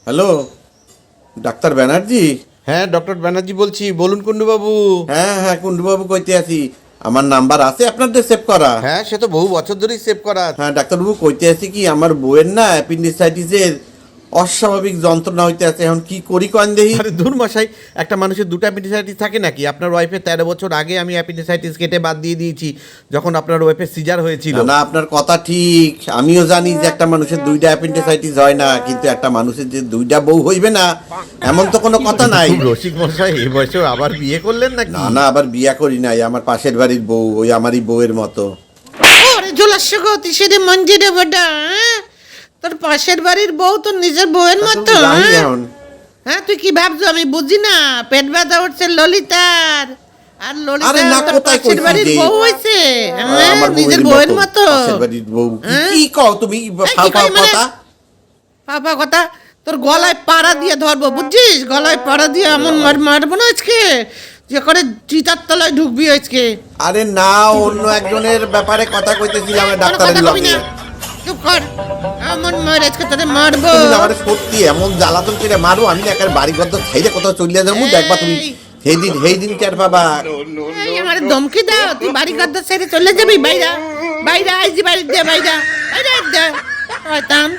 Hello, doctor Banerjee? হ্যাঁ, doctor Banerjee বলছি। বলুন কুণ্ডুবাবু। হ্যাঁ হ্যাঁ, কুণ্ডুবাবু কইতে আছি। আমার নাম্বার আছে আপনাদের সেভ করা? হ্যাঁ, সে তো বহু বছর ধরেই সেভ করা আছে। হ্যাঁ ডাক্তারবাবু, কইতে আছি কি, আমার বউয়ের না অ্যাপেন্ডিসাইটিসের অস্বাভাবিক যন্ত্রণা হইতে আছে। এখন কি করি কন দেহি? আরে ধুর মশাই, একটা মানুষের দুটো অ্যাপেন্ডিসাইটিস থাকে নাকি? আপনার ওয়াইফের 13 বছর আগে আমি অ্যাপেন্ডিসাইটিস কেটে বাদ দিয়ে দিয়েছি, যখন আপনার ওয়াইফের সিজার হয়েছিল। না না, আপনার কথা ঠিক। আমিও জানি যে একটা মানুষের দুইটা অ্যাপেন্ডিসাইটিস হয় না, কিন্তু একটা মানুষের যে দুইটা বউ হইবে না এমন তো কোনো কথা নাই। খুব রসিক মশাই, এই বয়সেও আবার বিয়ে করলেন নাকি? না না, আবার বিয়া করি নাই। আমার পাশের বাড়ির বউ, ওই আমারই বউয়ের মতো। ওরে জলাশয় গতি সেরে মঞ্জিরে বড়া, হ্যাঁ? তোর পাশের বাড়ির বউ তোর নিজের বউয়ের মতো, জানি হ্যাঁ? এখন। হ্যাঁ, তুই কি ভাবছো আমি বুঝি না? পেট ব্যথা উঠছে ললিতার, আর আরে ললিতা না, তোর কোথায় পাশের কইছি বাড়ির যে বউ হয়েছে, হ্যাঁ? আমার নিজের বউয়ের মতো। পাশের বাড়ির বউ। হ্যাঁ? কি কও তুমি? এই ফাও কি ফাও কই মানে? কথা। পাপা কথা, তোর গলায় পাড়া দিয়ে ধরবো বুঝছিস? গলায় পাড়া দিয়ে এমন মারবো না আজকে যে করে চিতার তলায় ঢুকবি আজকে। আরে না, অন্য একজনের ব্যাপারে কথা কইতেছিলাম কোনো ডাক্তারের কথা কবি লগে। না, চুপ কর। এমন মার আজকে তোদের মারবো। তুমি না আমারে সত্যি এমন জ্বালাতন করে মারো, আমি না একেবারে বাড়ি ঘর ছাইরে কোথাও চলে যাবো। দেখবা তুমি সেই দিন টের পাবা। এই আমার ধমকি দাও, তুই বাড়ি ঘর ছেড়ে চলে যাবি বাইরা, বাইরা আইজি বাড়ি দে, বাইরা বাইরা দে শয়তান।